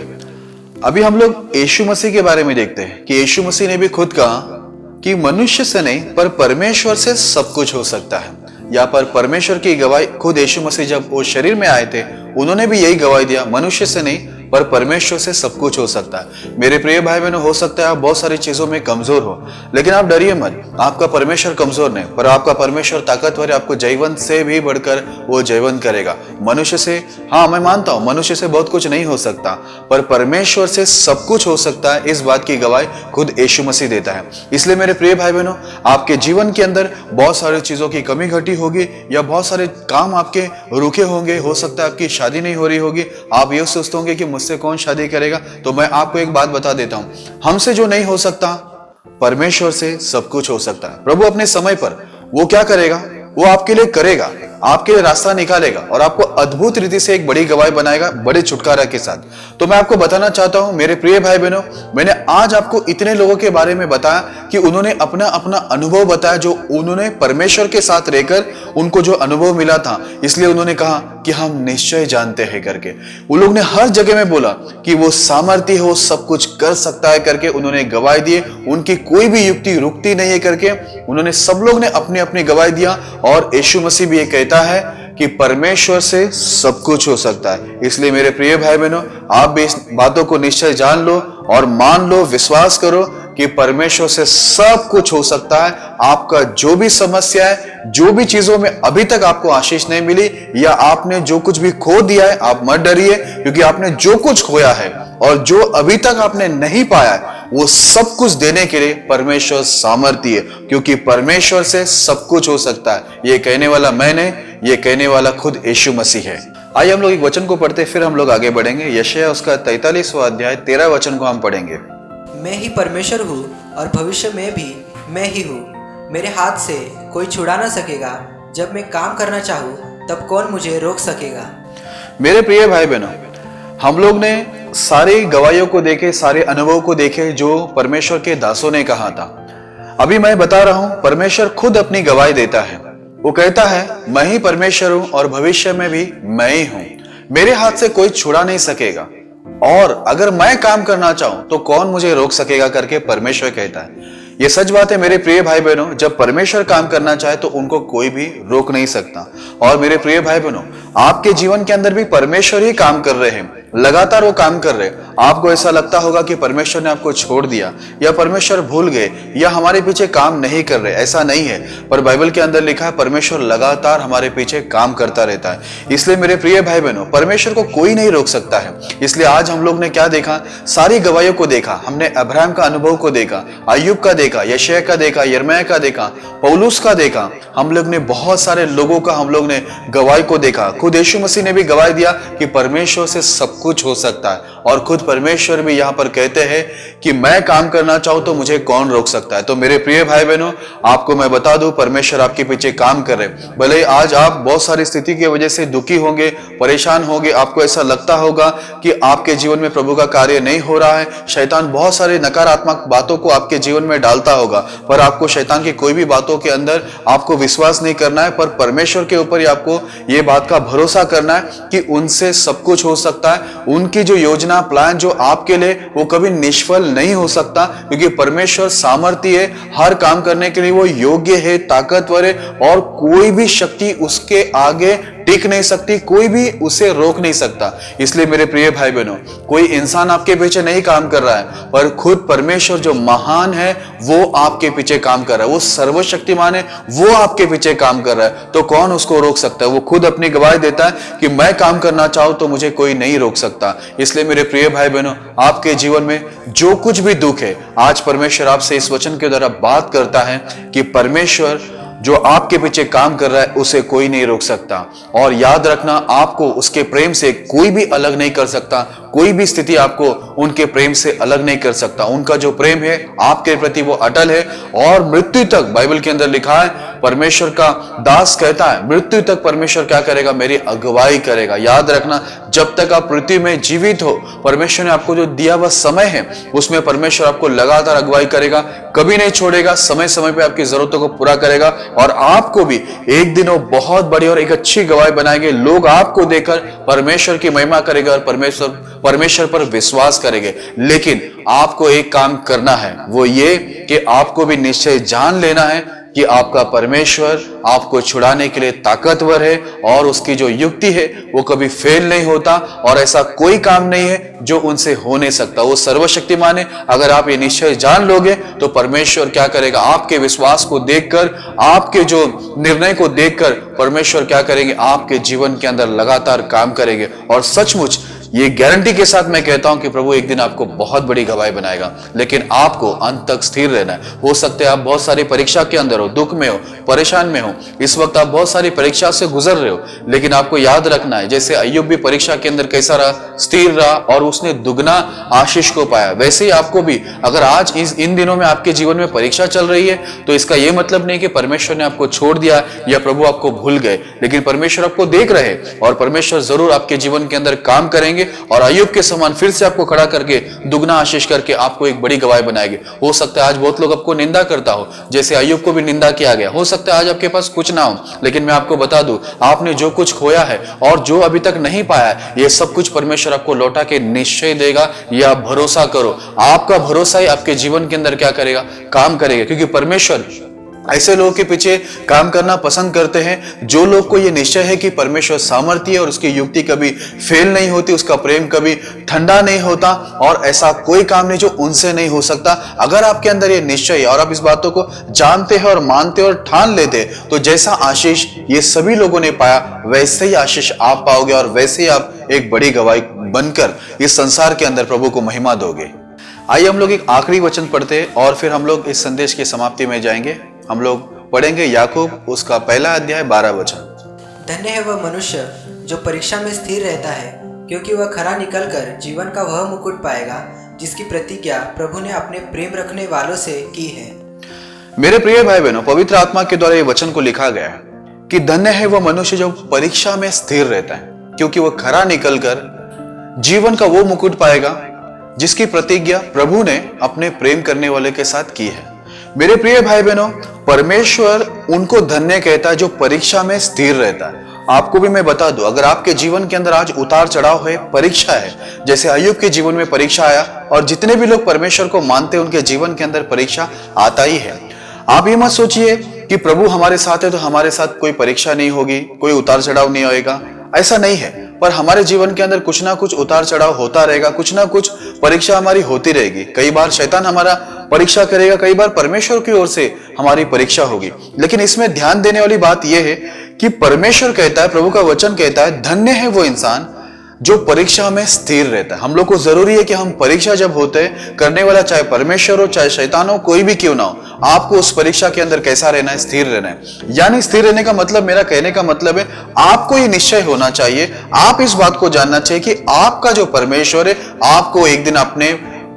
अभी हम लोग यीशु मसीह के बारे में देखते हैं कि यीशु मसीह ने भी खुद कहा कि मनुष्य से नहीं पर परमेश्वर से सब कुछ हो सकता है। यहाँ पर परमेश्वर की गवाही खुद यीशु मसीह जब वो शरीर में आए थे उन्होंने भी यही गवाही दिया, मनुष्य से नहीं पर परमेश्वर से सब कुछ हो सकता है। मेरे प्रिय भाई बहनों, हो सकता है आप बहुत सारी चीजों में कमजोर हो, लेकिन आप डरिए मत, आपका परमेश्वर कमजोर नहीं पर आपका परमेश्वर ताकतवर है, आपको जयवंत से भी बढ़कर वो जयवंत करेगा। मनुष्य से, हाँ मैं मानता हूं मनुष्य से बहुत कुछ नहीं हो सकता, पर परमेश्वर से सब कुछ हो सकता है, इस बात की गवाही खुद यीशु मसीह देता है। इसलिए मेरे प्रिय भाई बहनों, आपके जीवन के अंदर बहुत सारी चीजों की कमी घटी होगी या बहुत सारे काम आपके रुके होंगे, हो सकता है आपकी शादी नहीं हो रही होगी, आप ये सोचते होंगे कि मुझसे कौन शादी करेगा। तो मैं आपको एक बात बता देता हूं, हमसे जो नहीं हो सकता परमेश्वर से सब कुछ हो सकता है। प्रभु अपने समय पर वो क्या करेगा, वो आपके लिए करेगा। आपके लिए रास्ता निकालेगा और आपको अद्भुत रीति से एक बड़ी गवाही बनाएगा, बड़े छुटकारा के साथ। तो मैं आपको बताना चाहता हूं मेरे प्रिय भाई बहनों, मैंने आज आपको इतने लोगों के बारे में बताया कि उन्होंने अपना अपना अनुभव बताया, जो उन्होंने परमेश्वर के साथ रहकर उनको जो अनुभव मिला था, इसलिए उन्होंने कहा कि हम निश्चय जानते हैं करके। उन लोग ने हर जगह में बोला कि वो सामर्थ्य है, वो सब कुछ कर सकता है करके उन्होंने गवाही दी। उनकी कोई भी युक्ति रुकती नहीं है करके उन्होंने, सब लोग ने अपनी अपनी गवाही दिया। और यीशु मसीह भी ये कहता है कि परमेश्वर से सब कुछ हो सकता है। इसलिए मेरे प्रिय भाई बहनों, आप भी इस बातों को निश्चय जान लो और मान लो, विश्वास करो कि परमेश्वर से सब कुछ हो सकता है। आपका जो भी समस्या है, जो भी चीजों में अभी तक आपको आशीष नहीं मिली, या आपने जो कुछ भी खो दिया है, आप मत डरिए, क्योंकि आपने जो कुछ खोया है और जो अभी तक आपने नहीं पाया है, वो सब कुछ देने के लिए परमेश्वर सामर्थ्य है, क्योंकि परमेश्वर से सब कुछ हो सकता है। ये कहने वाला मैं नहीं, ये कहने वाला खुद यीशु मसीह है। आइए हम लोग एक वचन को पढ़ते, फिर हम लोग आगे बढ़ेंगे। यशायाह उसका 43वां अध्याय 13 वचन को हम पढ़ेंगे। मैं ही परमेश्वर हूँ और भविष्य में भी मैं ही हूँ। मेरे हाथ से कोई छुड़ा ना सकेगा। जब मैं काम करना चाहूँ तब कौन मुझे रोक सकेगा। मेरे प्रिय भाई बहनों, हम लोग ने सारी गवाहियों को देखे, सारे अनुभव को देखे जो परमेश्वर के दासों ने कहा था। अभी मैं बता रहा हूं, परमेश्वर खुद अपनी गवाही देता है। वो कहता है मैं ही परमेश्वर हूं और भविष्य में भी मैं ही हूं। मेरे हाथ से कोई छुड़ा नहीं सकेगा, और अगर मैं काम करना चाहूं तो कौन मुझे रोक सकेगा करके परमेश्वर कहता है। ये सच बात है मेरे प्रिय भाई बहनों, जब परमेश्वर काम करना चाहे तो उनको कोई भी रोक नहीं सकता। और मेरे प्रिय भाई बहनों, आपके जीवन के अंदर भी परमेश्वर ही काम कर रहे हैं, लगातार वो काम कर रहे हैं। आपको ऐसा लगता होगा कि परमेश्वर ने आपको छोड़ दिया, या परमेश्वर भूल गए, या हमारे पीछे काम नहीं कर रहे। ऐसा नहीं है, पर बाइबल के अंदर लिखा है परमेश्वर लगातार हमारे पीछे काम करता रहता है। इसलिए मेरे प्रिय भाई बहनों, परमेश्वर को कोई नहीं रोक सकता है। इसलिए आज हम लोग ने क्या देखा, सारी गवाहियों को देखा। हमने अब्राहम का अनुभव को देखा, अय्यूब का देखा, यशायाह का देखा, यिर्मयाह का देखा, पौलुस का देखा। हम लोग ने बहुत सारे लोगों का हम लोग ने गवाही को देखा। खुद यीशु मसीह ने भी गवाही दिया कि परमेश्वर से सब कुछ हो सकता है। और खुद परमेश्वर भी यहाँ पर कहते हैं कि मैं काम करना चाहूं तो मुझे कौन रोक सकता है। तो मेरे प्रिय भाई बहनों, आपको मैं बता दूं, परमेश्वर आपके पीछे काम कर रहे। भले आज आप बहुत सारी स्थिति की वजह से दुखी होंगे, परेशान होंगे, आपको ऐसा लगता होगा कि आपके जीवन में प्रभु का कार्य नहीं हो रहा है, शैतान बहुत सारे नकारात्मक बातों को आपके जीवन में डालता होगा, पर आपको शैतान की कोई भी बातों के अंदर आपको विश्वास नहीं करना है, पर परमेश्वर के ऊपर ही आपको ये बात का भरोसा करना है कि उनसे सब कुछ हो सकता है। उनकी जो योजना, प्लान जो आपके लिए, वो कभी निष्फल नहीं हो सकता, क्योंकि परमेश्वर सामर्थ्य है, हर काम करने के लिए वो योग्य है, ताकतवर है, और कोई भी शक्ति उसके आगे टिक नहीं सकती, कोई भी उसे रोक नहीं सकता। इसलिए मेरे प्रिय भाई बहनों, कोई इंसान आपके पीछे नहीं काम कर रहा है, पर खुद परमेश्वर जो महान है वो आपके पीछे काम कर रहा है, वो सर्वशक्तिमान है, वो आपके पीछे काम कर रहा है। तो कौन उसको रोक सकता है। वो खुद अपनी गवाही देता है कि मैं काम करना चाहूं तो मुझे कोई नहीं रोक सकता। इसलिए मेरे प्रिय भाई बहनों, आपके जीवन में जो कुछ भी दुख है, आज परमेश्वर आपसे इस वचन के द्वारा बात करता है कि परमेश्वर जो आपके पीछे काम कर रहा है उसे कोई नहीं रोक सकता। और याद रखना, आपको उसके प्रेम से कोई भी अलग नहीं कर सकता, कोई भी स्थिति आपको उनके प्रेम से अलग नहीं कर सकता। उनका जो प्रेम है आपके प्रति वो अटल है, और मृत्यु तक, बाइबल के अंदर लिखा है, परमेश्वर का दास कहता है मृत्यु तक परमेश्वर क्या करेगा, मेरी अगुवाई करेगा। याद रखना, जब तक आप पृथ्वी में जीवित हो, परमेश्वर ने आपको जो दिया हुआ समय है उसमें परमेश्वर आपको लगातार अगुवाई करेगा, कभी नहीं छोड़ेगा, समय समय पे आपकी जरूरतों को पूरा करेगा, और आपको भी एक दिन वो बहुत बड़ी और एक अच्छी गवाही बनाएंगे। लोग आपको देखकर परमेश्वर की महिमा करेंगे और परमेश्वर पर विश्वास करेंगे। लेकिन आपको एक काम करना है, वो ये कि आपको भी निश्चय जान लेना है कि आपका परमेश्वर आपको छुड़ाने के लिए ताकतवर है, और उसकी जो युक्ति है वो कभी फेल नहीं होता, और ऐसा कोई काम नहीं है जो उनसे हो नहीं सकता। वो सर्वशक्तिमान है। अगर आप ये निश्चय जान लोगे तो परमेश्वर क्या करेगा, आपके विश्वास को देखकर, आपके जो निर्णय को देखकर परमेश्वर क्या करेंगे, आपके जीवन के अंदर लगातार काम करेंगे। और सचमुच ये गारंटी के साथ मैं कहता हूं कि प्रभु एक दिन आपको बहुत बड़ी गवाही बनाएगा, लेकिन आपको अंत तक स्थिर रहना है। हो सकता है आप बहुत सारी परीक्षा के अंदर हो, दुख में हो, परेशान में हो, इस वक्त आप बहुत सारी परीक्षा से गुजर रहे हो, लेकिन आपको याद रखना है जैसे अय्यूब भी परीक्षा के अंदर कैसा रहा, स्थिर रहा और उसने दुगना आशीष को पाया, वैसे ही आपको भी अगर आज इन दिनों में आपके जीवन में परीक्षा चल रही है तो इसका यह मतलब नहीं कि परमेश्वर ने आपको छोड़ दिया या प्रभु आपको भूल गए, लेकिन परमेश्वर आपको देख रहे और परमेश्वर जरूर आपके जीवन के अंदर काम करेंगे और अय्यूब के समान फिर से आपको खड़ा करके दुगना आशीष करके आपको एक बड़ी गवाही बनाएंगे। हो सकता है आज बहुत लोग आपको निंदा करता हो, जैसे अय्यूब को भी निंदा किया गया। हो सकता है आज आपके पास कुछ ना हो, लेकिन मैं आपको बता दूं आपने जो कुछ खोया है और जो अभी तक नहीं पाया ये सब कुछ परमेश्वर आपको लौटा के निश्चय देगा। या भरोसा करो, आपका भरोसा ही आपके जीवन के अंदर क्या करेगा, काम करेगा, क्योंकि परमेश्वर ऐसे लोगों के पीछे काम करना पसंद करते हैं जो लोग को ये निश्चय है कि परमेश्वर सामर्थ्य है और उसकी युक्ति कभी फेल नहीं होती, उसका प्रेम कभी ठंडा नहीं होता और ऐसा कोई काम नहीं जो उनसे नहीं हो सकता। अगर आपके अंदर ये निश्चय है और आप इस बातों को जानते हैं और मानते और ठान लेते हैं तो जैसा आशीष ये सभी लोगों ने पाया वैसे ही आशीष आप पाओगे और वैसे ही आप एक बड़ी गवाही बनकर इस संसार के अंदर प्रभु को महिमा दोगे। आइए हम लोग एक आखिरी वचन पढ़ते हैं और फिर हम लोग इस संदेश की समाप्ति में जाएंगे। हम लोग पढ़ेंगे याकूब उसका पहला अध्याय 12 वचन। धन्य है वह मनुष्य जो परीक्षा में स्थिर रहता है, क्योंकि वह खरा निकलकर जीवन का वह मुकुट पाएगा जिसकी प्रतिज्ञा प्रभु ने अपने प्रेम रखने वालों से की है। मेरे प्रिय भाई बहनों, पवित्र आत्मा के द्वारा ये वचन को लिखा गया है कि धन्य है वह मनुष्य जो परीक्षा में स्थिर रहता है, क्योंकि वह खरा निकलकर जीवन का वो मुकुट पाएगा जिसकी प्रतिज्ञा प्रभु ने अपने प्रेम करने वाले के साथ की है। मेरे प्रिय भाई बहनों, परमेश्वर उनको धन्य कहता है जो परीक्षा में स्थिर रहता है। आपको भी मैं बता दूं, अगर आपके जीवन के अंदर आज उतार चढ़ाव है, परीक्षा है, जैसे अय्यूब के जीवन में परीक्षा आया और जितने भी लोग परमेश्वर को मानते हैं उनके जीवन के अंदर परीक्षा आता ही है। आप ये मत सोचिए कि प्रभु हमारे साथ है तो हमारे साथ कोई परीक्षा नहीं होगी, कोई उतार चढ़ाव नहीं होएगा, ऐसा नहीं है। पर हमारे जीवन के अंदर कुछ ना कुछ उतार चढ़ाव होता रहेगा, कुछ ना कुछ परीक्षा हमारी होती रहेगी। कई बार शैतान हमारा परीक्षा करेगा, कई बार परमेश्वर की ओर से हमारी परीक्षा होगी। लेकिन इसमें ध्यान देने वाली बात यह है कि परमेश्वर कहता है, प्रभु का वचन कहता है, धन्य है वो इंसान जो परीक्षा में स्थिर रहता है। हम लोग को जरूरी है कि हम परीक्षा जब होते हैं, करने वाला चाहे परमेश्वर हो चाहे शैतान हो, कोई भी क्यों ना हो, आपको उस परीक्षा के अंदर कैसा रहना है, स्थिर रहना है। यानी स्थिर रहने का मतलब, मेरा कहने का मतलब है आपको ये निश्चय होना चाहिए, आप इस बात को जानना चाहिए कि आपका जो परमेश्वर है आपको एक दिन अपने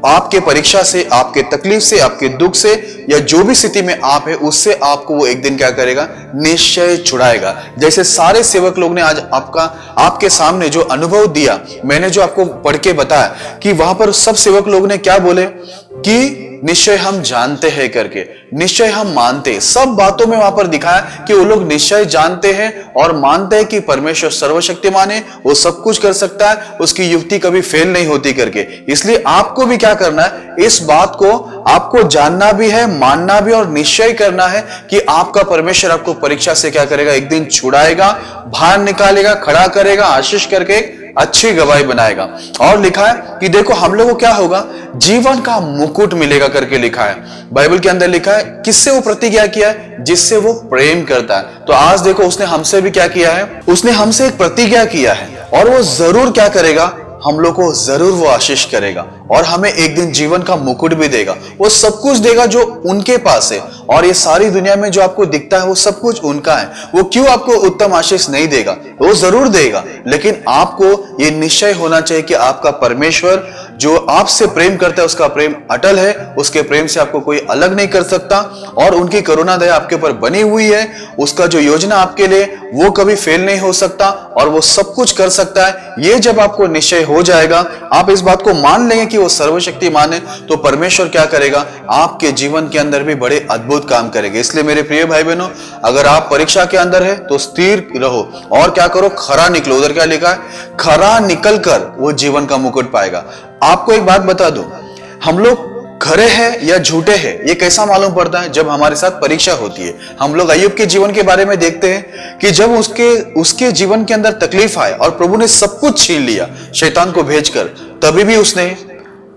आपके परीक्षा से, आपके तकलीफ से, आपके दुख से या जो भी स्थिति में आप है उससे आपको वो एक दिन क्या करेगा, निश्चय छुड़ाएगा। जैसे सारे सेवक लोग ने आज आपके सामने जो अनुभव दिया, मैंने जो आपको पढ़ के बताया कि वहां पर सब सेवक लोग ने क्या बोले कि निश्चय हम जानते हैं करके, निश्चय हम मानते, सब बातों में वहां पर दिखाया कि वो लोग निश्चय जानते हैं और मानते हैं कि परमेश्वर सर्वशक्तिमान है, वो सब कुछ कर सकता है, उसकी युक्ति कभी फेल नहीं होती करके। इसलिए आपको भी क्या करना है, इस बात को आपको जानना भी है, मानना भी और निश्चय करना है कि आपका परमेश्वर आपको परीक्षा से क्या करेगा, एक दिन छुड़ाएगा, बाहर निकालेगा, खड़ा करेगा, आशीष करके अच्छी गवाही बनाएगा। और लिखा है कि देखो हम लोगों को क्या होगा, जीवन का मुकुट मिलेगा करके लिखा है। बाइबल के अंदर लिखा है किससे वो प्रतिज्ञा किया है, जिससे वो प्रेम करता है। तो आज देखो उसने हमसे भी क्या किया है, उसने हमसे एक प्रतिज्ञा किया है और वो जरूर क्या करेगा, हम लोग को जरूर वो आशीष करेगा और हमें एक दिन जीवन का मुकुट भी देगा। वो सब कुछ देगा जो उनके पास है और ये सारी दुनिया में जो आपको दिखता है वो सब कुछ उनका है। वो क्यों आपको उत्तम आशीष नहीं देगा, वो जरूर देगा, लेकिन आपको ये निश्चय होना चाहिए कि आपका परमेश्वर जो आपसे प्रेम करता है उसका प्रेम अटल है, उसके प्रेम से आपको कोई अलग नहीं कर सकता और उनकी करुणा दया आपके ऊपर बनी हुई है। उसका जो योजना आपके लिए वो कभी फेल नहीं हो सकता और वो सब कुछ कर सकता है। ये जब आपको निश्चय हो जाएगा, आप इस बात को मान लेंगे कि वो सर्वशक्तिमान है, तो परमेश्वर क्या करेगा, आपके जीवन के अंदर भी बड़े अद्भुत काम करेंगे। इसलिए मेरे प्रिय भाई बहनों, अगर आप परीक्षा के अंदर है तो स्थिर रहो और क्या करो, खरा निकलो। उधर क्या लिखा है, खरा निकलकर वो जीवन का मुकुट पाएगा। आपको एक बात बता दूं, हम लोग खरे हैं या झूठे हैं ये कैसा मालूम पड़ता है, जब हमारे साथ परीक्षा होती है। हम लोग अय्यूब के जीवन के बारे में देखते हैं कि जब उसके जीवन के अंदर तकलीफ आए और प्रभु ने सब कुछ छीन लिया शैतान को भेजकर, तभी भी उसने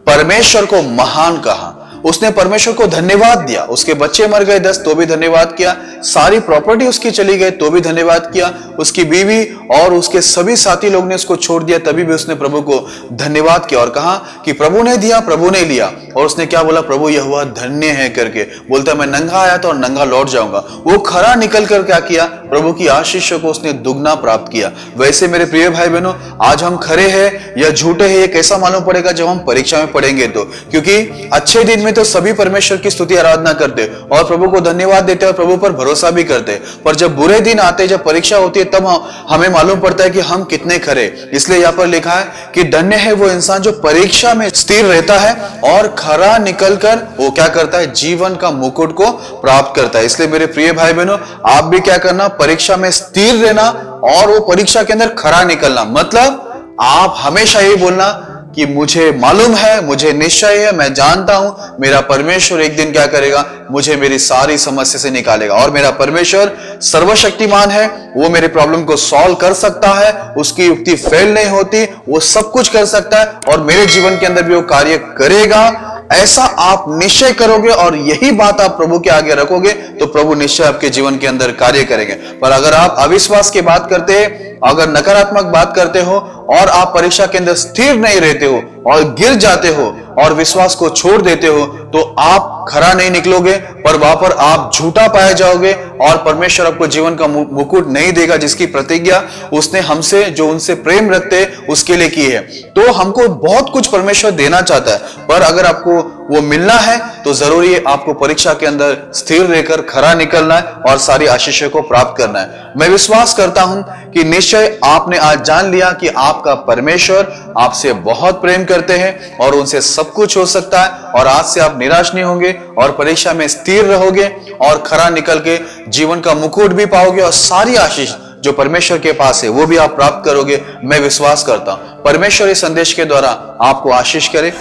परमेश्वर को महान कहा, उसने परमेश्वर को धन्यवाद दिया। उसके बच्चे मर गए 10 तो भी धन्यवाद किया, सारी प्रॉपर्टी उसकी चली गई तो भी धन्यवाद किया, उसकी बीवी और उसके सभी साथी लोग ने उसको छोड़ दिया तभी भी उसने प्रभु को धन्यवाद किया और कहा कि प्रभु ने दिया प्रभु ने लिया। और उसने क्या बोला, प्रभु यहोवा धन्य है करके बोलता, मैं नंगा आया था और नंगा लौट जाऊंगा। वो खरा निकल कर क्या किया, प्रभु की आशीषों को उसने दुगना प्राप्त किया। वैसे मेरे प्रिय भाई बहनों, आज हम खरे हैं या झूठे हैं ये कैसा मालूम पड़ेगा जब हम परीक्षा में पढ़ेंगे तो, क्योंकि अच्छे दिन में तो सभी परमेश्वर की स्तुति आराधना करते और प्रभु को धन्यवाद देते और प्रभु पर भरोसा भी करते, पर जब बुरे दिन आते, जब परीक्षा होती है, तब हमें मालूम पड़ता है कि हम कितने खरे। इसलिए यहाँ पर लिखा है कि धन्य है वो इंसान जो परीक्षा में स्थिर रहता है और खरा निकलकर वो क्या करता है, जीवन का मुकुट को प्राप्त करता है। इसलिए मेरे प्रिय भाई बहनों, आप भी क्या करना, परीक्षा में स्थिर रहना और वो परीक्षा के अंदर खरा निकलना। मतलब आप हमेशा यही बोलना कि मुझे मालूम है, मुझे निश्चय है, मैं जानता हूं मेरा परमेश्वर एक दिन क्या करेगा, मुझे मेरी सारी समस्या से निकालेगा और मेरा परमेश्वर सर्वशक्तिमान है, वो मेरे प्रॉब्लम को सॉल्व कर सकता है, उसकी युक्ति फेल नहीं होती, वो सब कुछ कर सकता है और मेरे जीवन के अंदर भी वो कार्य करेगा। ऐसा आप निश्चय करोगे और यही बात आप प्रभु के आगे रखोगे तो प्रभु निश्चय आपके जीवन के अंदर कार्य करेंगे। पर अगर आप अविश्वास की बात करते हैं, अगर नकारात्मक बात करते हो और आप परीक्षा के अंदर स्थिर नहीं रहते हो और गिर जाते हो और विश्वास को छोड़ देते हो तो आप खरा नहीं निकलोगे, पर वहां पर आप झूठा पाए जाओगे और परमेश्वर आपको जीवन का मुकुट नहीं देगा जिसकी प्रतिज्ञा उसने हमसे, जो उनसे प्रेम रखते उसके लिए की है। तो हमको बहुत कुछ परमेश्वर देना चाहता है, पर अगर आपको वो मिलना है तो जरूरी है आपको परीक्षा के अंदर स्थिर रहकर खरा निकलना है और सारी आशीषों को प्राप्त करना है। मैं विश्वास करता हूं कि निश्चय आपने आज जान लिया कि आपका परमेश्वर आपसे बहुत प्रेम करते हैं और उनसे सब कुछ हो सकता है और आज से आप निराश नहीं होंगे और परीक्षा में स्थिर रहोगे और खरा निकल के जीवन का मुकुट भी पाओगे और सारी आशीष जो परमेश्वर के पास है वो भी आप प्राप्त करोगे। मैं विश्वास करता हूं परमेश्वर इस संदेश के द्वारा आपको आशीष करे।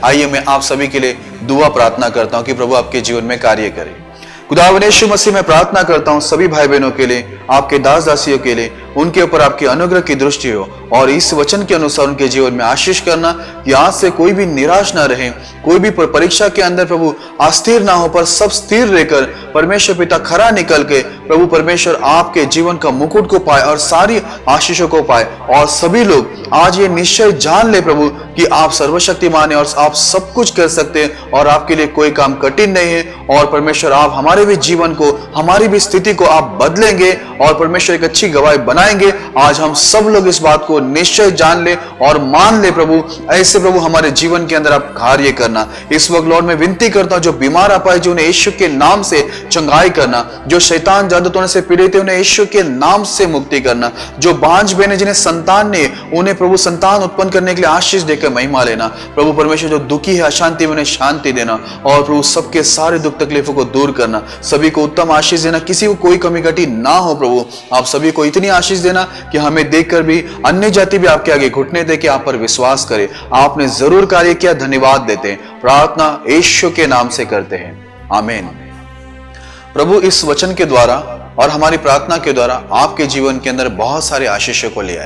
आइए मैं आप सभी के लिए दुआ प्रार्थना करता हूं कि प्रभु आपके जीवन में कार्य करे। खुदावंद यीशु मसीह में प्रार्थना करता हूं सभी भाई बहनों के लिए, आपके दास दासियों के लिए, उनके ऊपर आपके अनुग्रह की दृष्टि हो और इस वचन के अनुसार उनके जीवन में आशीष करना कि आज से कोई भी निराश ना रहे, कोई भी परीक्षा के अंदर प्रभु अस्थिर ना हो, पर सब स्थिर रहकर परमेश्वर पिता खरा निकल के प्रभु परमेश्वर आपके जीवन का मुकुट को पाए और सारी आशीषों को पाए। और सभी लोग आज ये निश्चय जान ले प्रभु कि आप सर्वशक्तिमान है और आप सब कुछ कर सकते हैं और आपके लिए कोई काम कठिन नहीं है और परमेश्वर आप हमारे भी जीवन को, हमारी भी स्थिति को आप बदलेंगे और परमेश्वर एक अच्छी गवाही बनाएंगे। आज हम सब लोग इस बात को निश्चय जान ले और मान ले प्रभु, ऐसे प्रभु हमारे जीवन के अंदर आप कार्य करना। इस वक्त लॉर्ड मैं विनती करता हूं जो बीमार आप आए, जो उन्हें यीशु के नाम से चंगाई करना, जो शैतान जादू टोने से पीड़ित है उन्हें यीशु के नाम से मुक्ति करना, जो बांझ बहने जिन्हें संतान ने, उन्हें प्रभु संतान उत्पन्न करने के लिए आशीष देकर महिमा लेना। प्रभु परमेश्वर जो दुखी है, अशांति में, उन्हें शांति देना और प्रभु सबके सारे दुख तकलीफों को दूर करना, सभी को उत्तम आशीष देना, किसी को कोई कमी घटी ना हो। प्रभु आप सभी को इतनी आशीष देना कि हमें देखकर भी अन्य जाति भी आपके आगे घुटने दे के आप पर विश्वास करे। आपने जरूर कार्य किया, धन्यवाद देते हैं। प्रार्थना यीशु के नाम से करते हैं, आमीन। प्रभु इस वचन के द्वारा और हमारी प्रार्थना के द्वारा आपके जीवन के अंदर बहुत सारे आशीषों को ले आए।